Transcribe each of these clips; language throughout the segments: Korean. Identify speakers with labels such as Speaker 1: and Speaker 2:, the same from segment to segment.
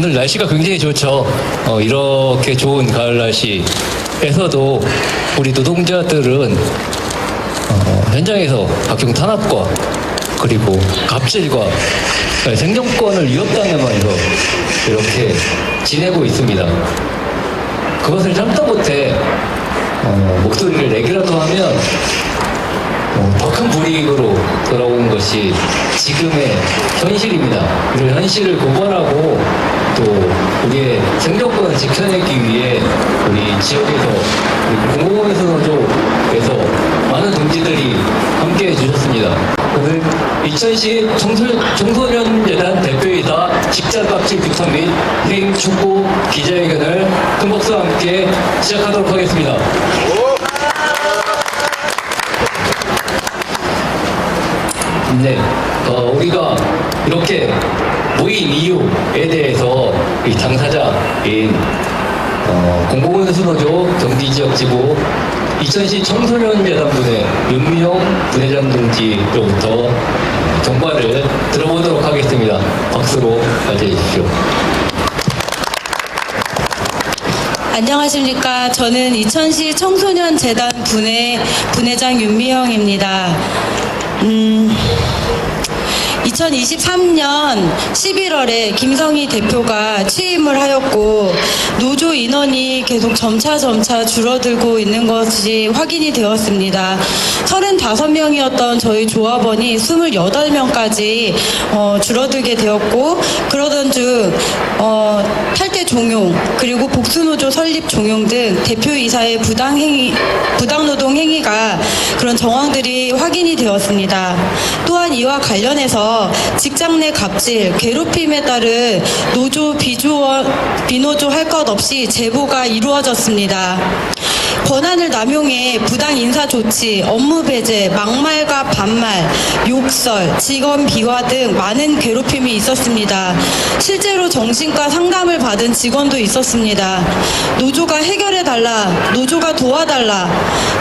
Speaker 1: 오늘 날씨가 굉장히 좋죠. 이렇게 좋은 가을 날씨에서도 우리 노동자들은 현장에서 각종 탄압과 그리고 갑질과 생존권을 위협당하면서 이렇게 지내고 있습니다. 그것을 참다 못해 목소리를 내기라도 하면 더 큰 불이익으로 돌아오는 것이 지금의 현실입니다. 이런 현실을 고발하고 또 우리의 생존권을 지켜내기 위해 우리 지역에서 우리 공공에서 노조에서 많은 동지들이 함께해 주셨습니다. 오늘 2010 청소년재단 대표이사 직장갑질 규탄 및 행 촉구 기자회견을 큰 박수와 함께 시작하도록 하겠습니다. 네, 우리가 이렇게 모인 이유에 대해서 이 당사자인 공공운수노조 경기지역지부 2010 청소년재단분의 윤미영 부회장 동지로부터 경과를 들어보도록 하겠습니다. 박수로 맞이해 주십시오.
Speaker 2: 안녕하십니까. 저는 2010 청소년재단 분회장 윤미영입니다. 2023년 11월에 김성희 대표가 취임을 하였고 노조 인원이 계속 점차 줄어들고 있는 것이 확인이 되었습니다. 35명이었던 저희 조합원이 28명까지 줄어들게 되었고 그러던 중 탈퇴 종용 그리고 복수노조 설립 종용 등 대표이사의 부당노동 행위가 그런 정황들이 확인이 되었습니다. 또한 이와 관련해서 직장 내 갑질, 괴롭힘에 따른 노조 비노조 할 것 없이 제보가 이루어졌습니다. 권한을 남용해 부당 인사 조치, 업무 배제, 막말과 반말, 욕설, 직원 비하 등 많은 괴롭힘이 있었습니다. 실제로 정신과 상담을 받은 직원도 있었습니다. 노조가 해결해달라, 노조가 도와달라.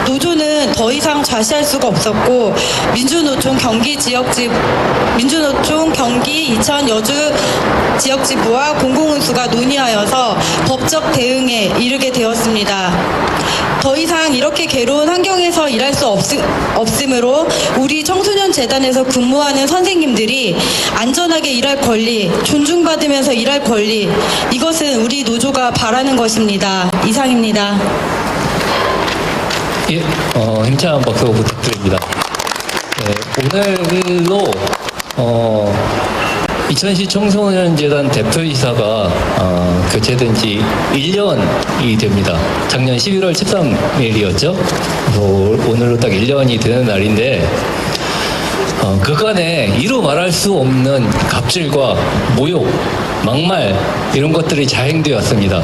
Speaker 2: 노조는 더 이상 좌시할 수가 없었고 민주노총 경기 이천 여주 지역지부와 공공운수가 논의하여서 법적 대응에 이르게 되었습니다. 더 이상 이렇게 괴로운 환경에서 일할 수 없으므로 우리 청소년재단에서 근무하는 선생님들이 안전하게 일할 권리, 존중받으면서 일할 권리, 이것은 우리 노조가 바라는 것입니다. 이상입니다.
Speaker 1: 예, 힘찬 박수 부탁드립니다. 네, 오늘로 2010 청소년재단 대표이사가 교체된 지 1년이 됩니다. 작년 11월 13일이었죠. 오늘로 딱 1년이 되는 날인데 그간에 이루 말할 수 없는 갑질과 모욕, 막말 이런 것들이 자행되었습니다.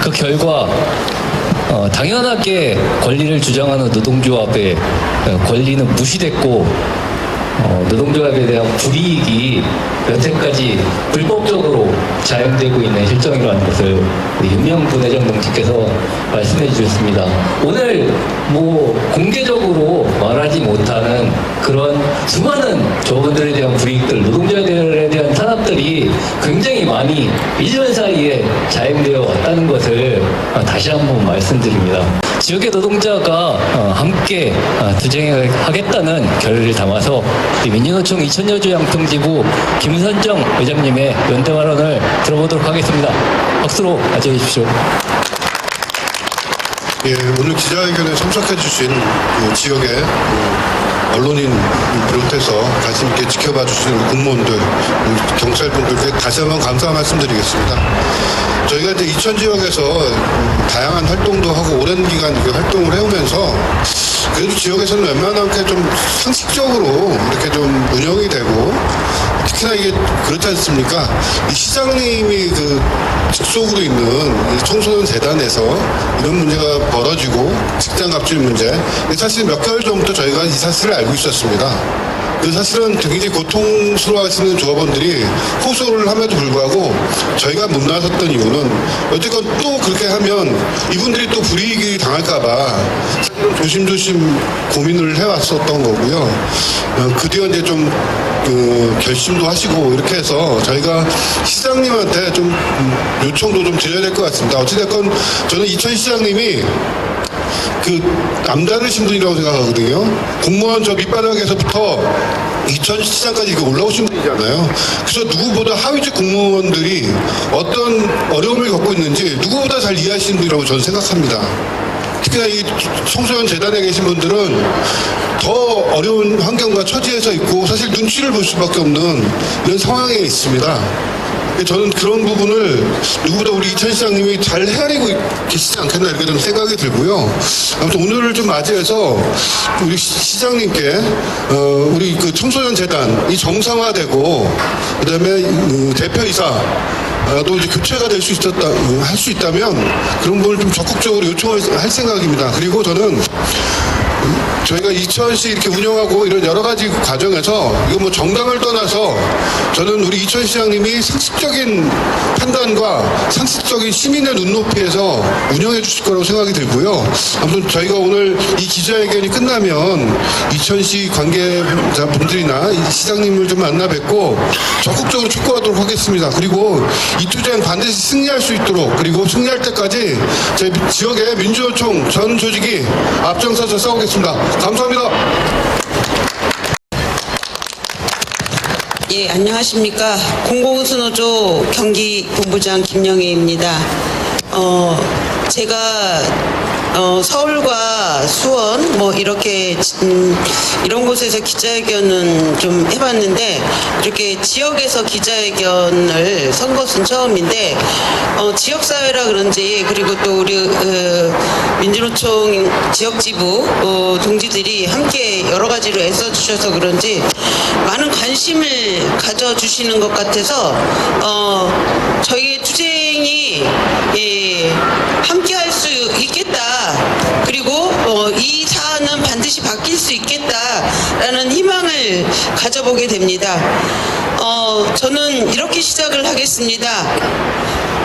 Speaker 1: 그 결과 당연하게 권리를 주장하는 노동조합의 권리는 무시됐고 노동조합에 대한 불이익이 여태까지 불법적으로 자행되고 있는 실정이라는 것을 우리 윤미영 부회장 동지께서 말씀해 주셨습니다. 오늘 공개적으로 말하지 못하는 그런 수많은 조합원들에 대한 불이익들, 노동자들에 대한 탄압들이 굉장히 많이 1년 사이에 자행되어 왔다는 것을 다시 한번 말씀드립니다. 지역의 노동자가 함께 투쟁하겠다는 결의를 담아서 민주노총 이천여주 양평지부 김선정 회장님의 연대 발언을 들어보도록 하겠습니다. 박수로 맞이해 주십시오.
Speaker 3: 예, 오늘 기자회견에 참석해 주신 지역의 언론인 비롯해서 관심 있게 지켜봐 주신 공무원들, 경찰분들께 다시 한번 감사 말씀드리겠습니다. 저희가 이제 이천 지역에서 다양한 활동도 하고 오랜 기간 활동을 해오면서 그래도 지역에서는 웬만하게 좀 상식적으로 이렇게 좀 운영이 되고 특히나 이게 그렇지 않습니까? 이 시장님이 직속으로 있는 청소년 재단에서 이런 문제가 벌어지고 직장 갑질 문제, 사실 몇 개월 전부터 저희가 이 사실을 알고 있었습니다. 그 사실은 굉장히 고통스러워하시는 조합원들이 호소를 함에도 불구하고 저희가 못 나섰던 이유는 어쨌건 또 그렇게 하면 이분들이 또 불이익이 당할까봐 사실은 조심조심 고민을 해왔었던 거고요. 그 뒤에 이제 좀 결심도 하시고 이렇게 해서 저희가 시장님한테 좀 요청도 좀 드려야 될 것 같습니다. 어찌됐건 저는 이천 시장님이 남다르신 분이라고 생각하거든요. 공무원 저 밑바닥에서부터 이천 시장까지 올라오신 분이잖아요. 그래서 누구보다 하위직 공무원들이 어떤 어려움을 겪고 있는지 누구보다 잘 이해하시는 분이라고 저는 생각합니다. 특히나 이 청소년 재단에 계신 분들은 더 어려운 환경과 처지에서 있고 사실 눈치를 볼 수밖에 없는 이런 상황에 있습니다. 저는 그런 부분을 누구보다 우리 이천 시장님이 잘 헤아리고 계시지 않겠나 이렇게 좀 생각이 들고요. 아무튼 오늘을 좀 맞이해서 우리 시장님께 우리 청소년 재단이 정상화되고 그다음에 대표이사 또 이제 교체가 될 수 있었다 할 수 있다면 그런 부분을 좀 적극적으로 요청할 생각입니다. 그리고 저는 저희가 이천시 이렇게 운영하고 이런 여러 가지 과정에서 이거 뭐 정당을 떠나서 저는 우리 이천 시장님이 상식적인 판단과 상식적인 시민의 눈높이에서 운영해 주실 거라고 생각이 들고요. 아무튼 저희가 오늘 이 기자회견이 끝나면 이천시 관계자분들이나 이 시장님을 좀 만나 뵙고 적극적으로 촉구하도록 하겠습니다. 그리고 이 투쟁 반드시 승리할 수 있도록 그리고 승리할 때까지 제 지역의 민주노총 전 조직이 앞장서서 싸우겠습니다. 감사합니다.
Speaker 4: 예, 안녕하십니까. 공공운수노조 경기본부장 김영애입니다. 제가 서울과 수원 뭐 이렇게 이런 곳에서 기자회견은 좀 해봤는데 이렇게 지역에서 기자회견을 선 것은 처음인데 지역사회라 그런지 그리고 또 우리 민주노총 지역지부 동지들이 함께 여러 가지로 애써주셔서 그런지 많은 관심을 가져주시는 것 같아서 저희의 투쟁이 함께 할 수 있겠다. 그리고 이 사안은 반드시 바뀔 수 있겠다라는 희망을 가져보게 됩니다. 저는 이렇게 시작을 하겠습니다.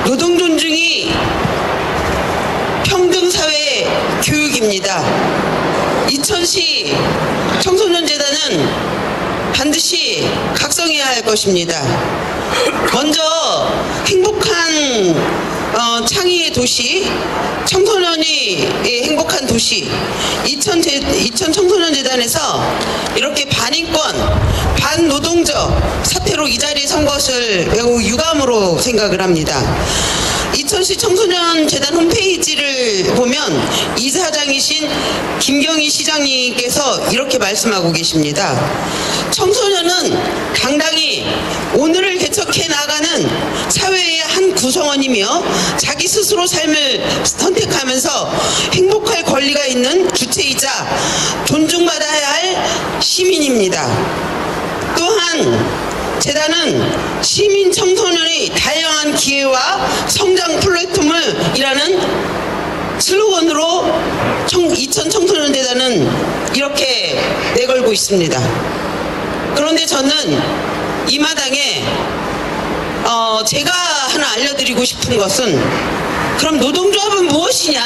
Speaker 4: 노동 존중이 평등사회 교육입니다. 이천시 청소년재단은 반드시 각성해야 할 것입니다. 먼저 행복한 창의의 도시, 청소년이 행복한 도시, 이천 청소년재단에서 이렇게 반인권, 반노동적 사태로 이 자리에 선 것을 매우 유감으로 생각을 합니다. 이천시 청소년재단 홈페이지를 보면 이사장이신 김경희 시장님께서 이렇게 말씀하고 계십니다. 청소년은 당당히 오늘을 개척해 나가는 사회의 한 구성원이며 자기 스스로 삶을 선택하면서 행복할 권리가 있는 주체이자 존중받아야 할 시민입니다. 또한 재단은 시민 청소년의 다양한 기회와 성장 플랫폼을 이라는 슬로건으로 이천 청소년재단은 이렇게 내걸고 있습니다. 그런데 저는 이 마당에 제가 하나 알려드리고 싶은 것은 그럼 노동조합은 무엇이냐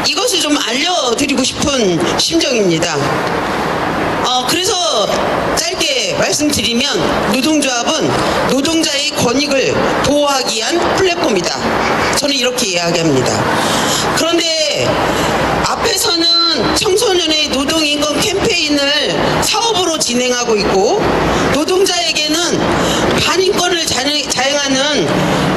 Speaker 4: 이것을 좀 알려드리고 싶은 심정입니다. 그래서 짧게 말씀드리면 노동조합은 노동자의 권익을 보호하기 위한 플랫폼이다. 저는 이렇게 이야기합니다. 그런데 앞에서는 청소년의 노동인권 캠페인을 사업으로 진행하고 있고 노동자에게는 반인권을 자행하는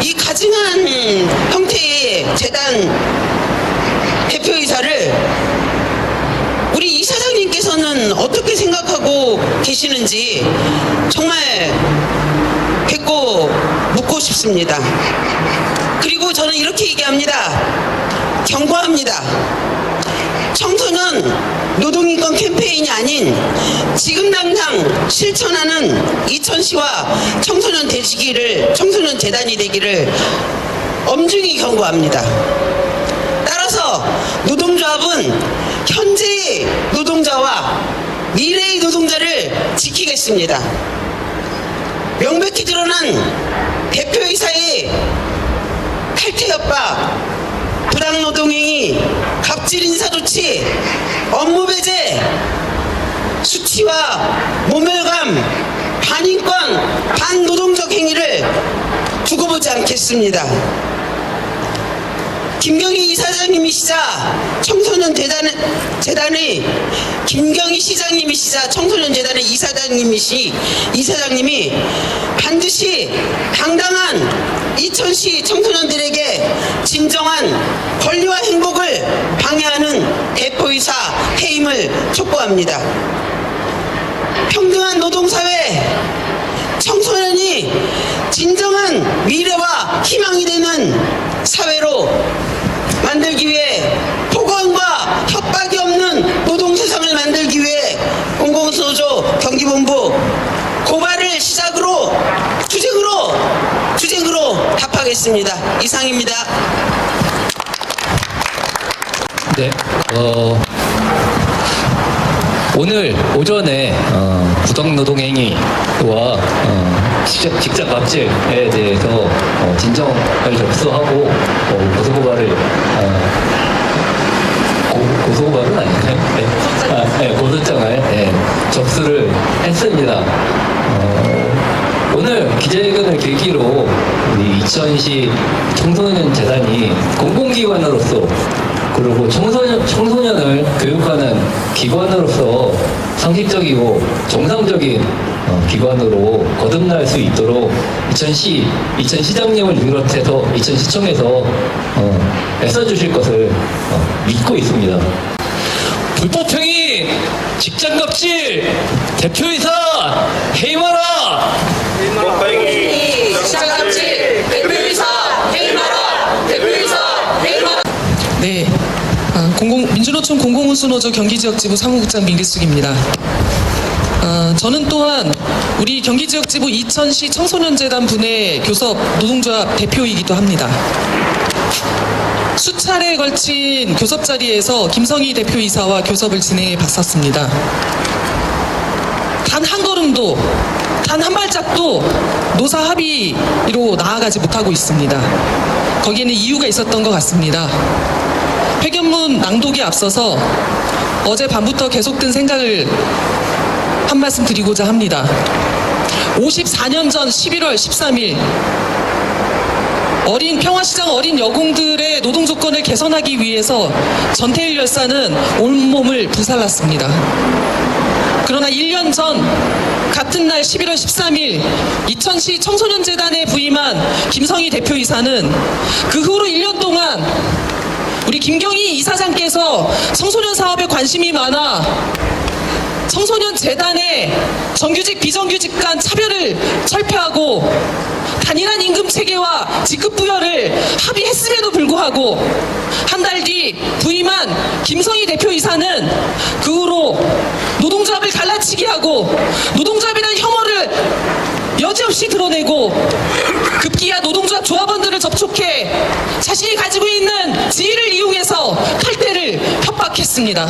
Speaker 4: 이 가증한 형태의 재단 대표이사를 우리 이사장님께서는 어떻게 생각하고 계시는지 정말 뵙고 묻고 싶습니다. 그리고 저는 이렇게 얘기합니다. 경고합니다. 청소년 노동인권 캠페인이 아닌 지금 당장 실천하는 이천시와 청소년 재단이 되기를 엄중히 경고합니다. 따라서 노동조합은 현재의 노동자와 미래의 노동자를 지키겠습니다. 명백히 드러난 대표이사의 탈퇴 협박, 부당노동행위, 갑질 인사조치, 업무배제, 수치와 모멸감, 반인권, 반노동적 행위를 두고 보지 않겠습니다. 김경희 이사장님이시자 청소년 재단의 김경희 시장님이시자 청소년 재단의 이사장님이 반드시 당당한 이천시 청소년들에게 진정한 권리와 행복을 방해하는 대표이사 해임을 촉구합니다. 평등한 노동사회, 청소년이 진정한 미래와 희망이 되는 사회로 만들기 위해 폭언과 협박이 없는 노동세상을 만들기 위해 공공운수노조 경기본부 고발을 시작으로 투쟁으로 답하겠습니다. 이상입니다.
Speaker 1: 네, 오늘 오전에 부당노동행위와 직장 갑질에 대해서 진정을 접수하고 고소고발을 고소고발은 아닌가요? 고소장을 접수를 했습니다. 오늘 기자회견을 계기로 우리 이천시 청소년 재단이 공공기관으로서 그리고 청소년을 교육하는 기관으로서 상식적이고 정상적인 기관으로 거듭날 수 있도록 이천시장님을 비롯해서 이천시청에서 애써주실 것을 믿고 있습니다. 불법행위, 직장갑질, 대표이사 해임하라!
Speaker 4: 시장갑질 대표이사 해임하라! 대표이사 해임하라!
Speaker 5: 네, 민주노총 공공운수노조 경기지역지부 사무국장 민기숙입니다. 저는 또한 우리 경기지역지부 이천시 청소년재단 분의 교섭 노동조합 대표이기도 합니다. 수차례에 걸친 교섭 자리에서 김성희 대표이사와 교섭을 진행해 봤었습니다. 단 한 걸음도, 단 한 발짝도 노사 합의로 나아가지 못하고 있습니다. 거기에는 이유가 있었던 것 같습니다. 회견문 낭독에 앞서서 어젯밤부터 계속된 생각을 한 말씀 드리고자 합니다. 54년 전 11월 13일 평화시장 어린 여공들의 노동조건을 개선하기 위해서 전태일 열사는 온몸을 불살랐습니다. 그러나 1년 전 같은 날 11월 13일 이천시 청소년재단에 부임한 김성희 대표이사는 그 후로 1년 동안 우리 김경희 이사장께서 청소년 사업에 관심이 많아 청소년 재단의 정규직 비정규직 간 차별을 철폐하고 단일한 임금 체계와 직급 부여를 합의했음에도 불구하고 한 달 뒤 부임한 김성희 대표이사는 그 후로 노동조합을 갈라치기 하고 노동조합에 대한 혐오를 여지없이 드러내고 급기야 노동조합 조합원들을 접촉해 자신이 가지고 있는 지위를 이용해서 탈퇴를 협박했습니다.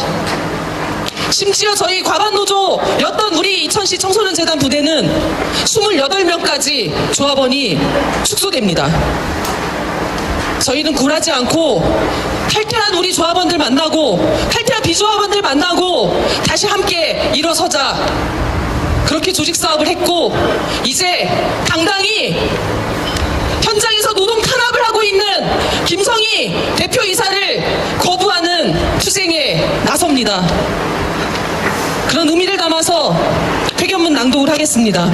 Speaker 5: 심지어 저희 과반노조였던 우리 이천시 청소년재단 부대는 28명까지 조합원이 축소됩니다. 저희는 굴하지 않고 탈퇴한 우리 조합원들 만나고 탈퇴한 비조합원들 만나고 다시 함께 일어서자 그렇게 조직사업을 했고 이제 당당히 현장에서 노동 탄압을 하고 있는 김성희 대표이사를 거부하는 투쟁에 나섭니다. 그런 의미를 담아서 회견문 낭독을 하겠습니다.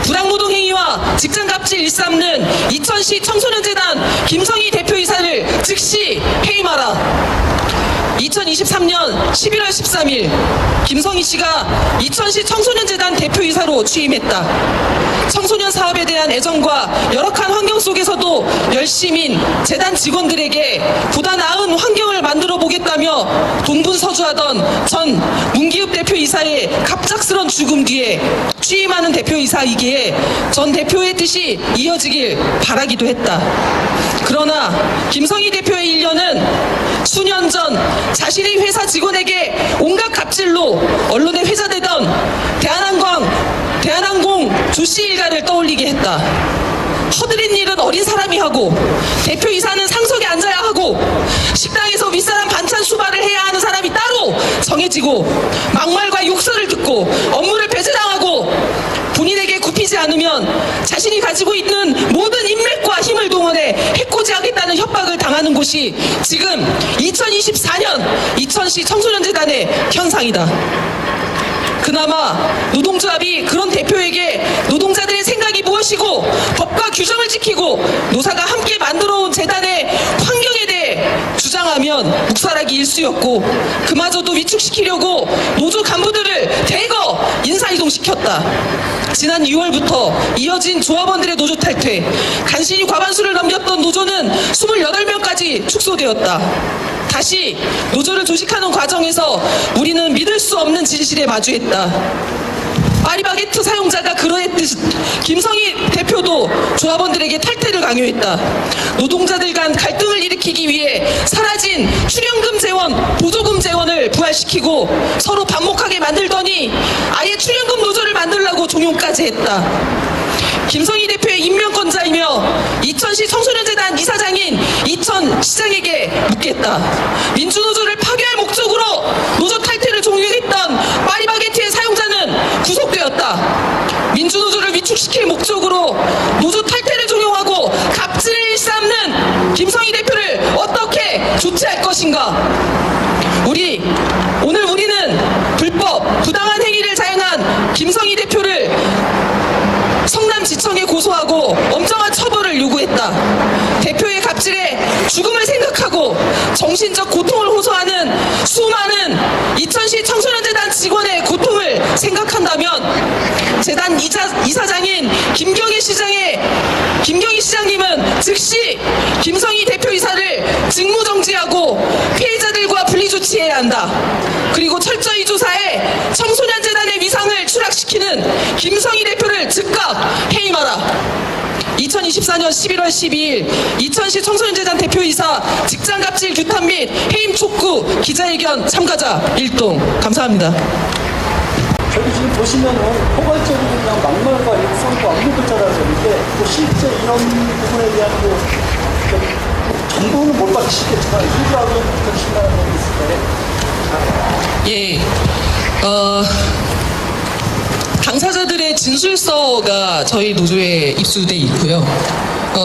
Speaker 5: 불황노동행위와 직장갑질 일삼는 이천시 청소년재단 김성희 대표이사를 즉시 해임하라. 2023년 11월 13일 김성희 씨가 이천시 청소년재단 대표이사로 취임했다. 청소년 사업에 대한 애정과 열악한 환경 속에서도 열심인 재단 직원들에게 보다 나은 환경을 만들어 보겠다며 동분서주하던 전 문기읍 대표이사의 갑작스런 죽음 뒤에 취임하는 대표이사이기에 전 대표의 뜻이 이어지길 바라기도 했다. 그러나 김성희 대표의 일련은 수년 전 자신의 회사 직원에게 온갖 갑질로 언론에 회자되던 대한항공 조씨 일가를 떠올리게 했다. 허드렛 일은 어린 사람이 하고 대표이사는 상석에 앉아야 하고 식당에서 윗사람 반찬 수발을 해야 하는 사람이 따로 정해지고 막말과 욕설을 듣고 업무를 배제당하고 본인에게 굽히지 않으면 자신이 가지고 있는 모든 인맥과 힘을 동원해 해코지하겠다는 협박을 당하는 곳이 지금 2024년 이천시 청소년재단의 현상이다. 그나마 노동조합이 그런 대표에게 노동자들의 생각이 무엇이고 법과 규정을 지키고 노사가 함께 만들어온 재단의 환경에 대해 주장하면 묵살하기 일쑤였고 그마저도 위축시키려고 노조 간부들을 대거 인사이동시켰다. 지난 6월부터 이어진 조합원들의 노조 탈퇴, 간신히 과반수를 넘겼던 노조는 28명까지 축소되었다. 다시 노조를 조직하는 과정에서 우리는 믿을 수 없는 진실에 마주했다. 파리바게트 사용자가 그러했듯 김성희 대표도 조합원들에게 탈퇴를 강요했다. 노동자들 간 갈등을 일으키기 위해 사라진 출연금 재원, 보조금 재원을 부활시키고 서로 반목하게 만들더니 아예 출연금 노조를 만들라고 종용까지 했다. 김성희 대표의 임명권자이며 이천시 청소년재단 이사장인 이천시장에게 묻겠다. 민주노조를 파괴할 목적으로 노조 탈퇴를 종용했던 파리바게트의 사용자는 구속되었다. 민주노조를 위축시킬 목적으로 노조 탈퇴를 종용하고 갑질을 일삼는 김성희 대표를 어떻게 조치할 것인가? 오늘 우리는 불법 부당한 행위를 자행한 김성희 대표를 성남지청에 고소하고 엄정한 처벌을 요구했다. 대표의 갑질에 죽음을 생각하고 정신적 고통을 호소하는 수많은 이천시 청소년재단 직원의 고통을 생각한다면 재단 이사장인 김경희 시장님은 즉시 김성희 대표이사를 직무정지하고 피해자들과 분리조치해야 한다. 그리고 철저히 조사해 청소년재단의 위상을 추락시키는 김성희 대표를 즉각 해임하라. 2024년 11월 12일 이천시 청소년재단 대표이사 직장갑질 규탄 및 해임 촉구 기자회견 참가자 일동. 감사합니다.
Speaker 6: 저희 지금 보시면은 포괄적으로 그냥 막말과 일성과 압력을 찾아서는데 또 실제 이런 부분에 대한 정보는 못 받으시겠지만 일부하고 그러신다는 건 있을 때
Speaker 5: 당사자들의 진술서가 저희 노조에 입수돼 있고요.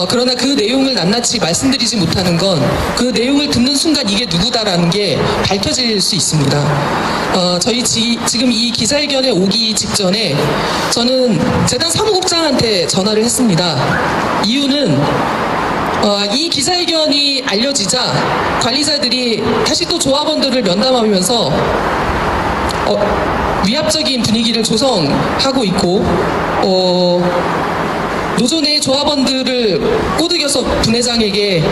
Speaker 5: 그러나 그 내용을 낱낱이 말씀드리지 못하는 건 그 내용을 듣는 순간 이게 누구다라는 게 밝혀질 수 있습니다. 저희 지금 이 기자회견에 오기 직전에 저는 재단 사무국장한테 전화를 했습니다. 이유는 이 기자회견이 알려지자 관리자들이 다시 또 조합원들을 면담하면서 위압적인 분위기를 조성하고 있고 노조 내 조합원들을 꼬드겨서 부회장에게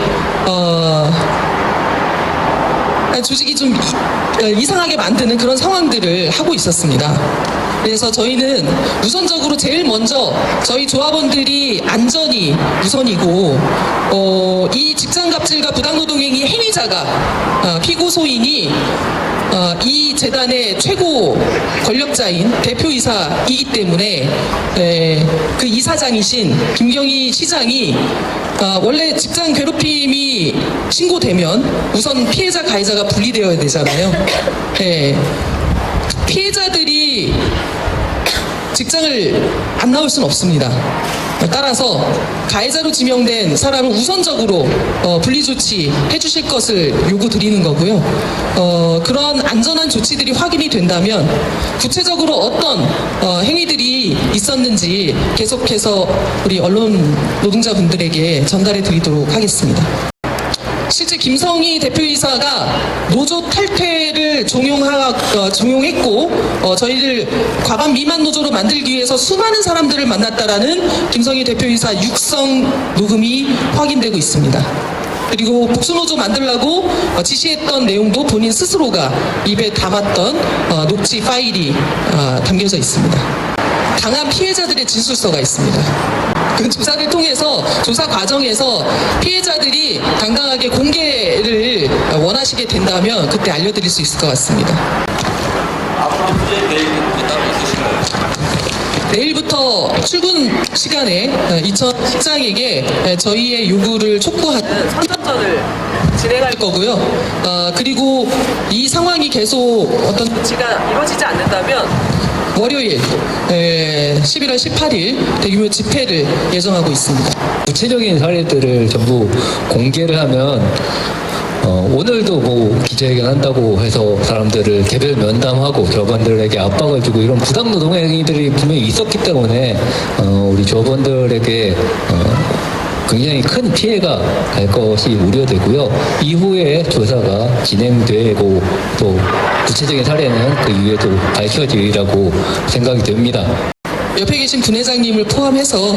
Speaker 5: 조직이 좀 이상하게 만드는 그런 상황들을 하고 있었습니다. 그래서 저희는 우선적으로 제일 먼저 저희 조합원들이 안전이 우선이고 이 직장갑질과 부당노동행위 행위자가 피고소인이 이 재단의 최고 권력자인 대표이사이기 때문에 그 이사장이신 김경희 시장이 원래 직장 괴롭힘이 신고되면 우선 피해자 가해자가 분리되어야 되잖아요. 피해자들이 직장을 안 나올 수는 없습니다. 따라서 가해자로 지명된 사람을 우선적으로 분리조치 해주실 것을 요구드리는 거고요. 그런 안전한 조치들이 확인이 된다면 구체적으로 어떤 행위들이 있었는지 계속해서 우리 언론 노동자분들에게 전달해 드리도록 하겠습니다. 실제 김성희 대표이사가 노조 탈퇴를 종용했고 저희를 과반 미만 노조로 만들기 위해서 수많은 사람들을 만났다라는 김성희 대표이사 육성 녹음이 확인되고 있습니다. 그리고 복수노조 만들라고 지시했던 내용도 본인 스스로가 입에 담았던 녹취 파일이 담겨져 있습니다. 당한 피해자들의 진술서가 있습니다. 그 조사를 통해서 조사 과정에서 피해자들이 당당하게 공개를 원하시게 된다면 그때 알려드릴 수 있을 것 같습니다.
Speaker 7: 앞으로 투자에 대응이 따로 있으신가요?
Speaker 5: 내일부터 출근 시간에 이천 실장에게 저희의 요구를 촉구하는 선전전을 진행할 거고요. 그리고 이 상황이 계속 어떤 조치가 이루어지지 않는다면 월요일 11월 18일 대규모 집회를 예정하고 있습니다.
Speaker 1: 구체적인 사례들을 전부 공개를 하면 오늘도 뭐 기자회견 한다고 해서 사람들을 개별 면담하고 조합원들에게 압박을 주고 이런 부당노동 행위들이 분명히 있었기 때문에 우리 조합원들에게 굉장히 큰 피해가 갈 것이 우려되고요. 이후에 조사가 진행되고 또 구체적인 사례는 그 이후에도 밝혀지리라고 생각이 됩니다.
Speaker 5: 옆에 계신 분회장님을 포함해서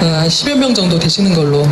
Speaker 5: 10여 명 정도 되시는 걸로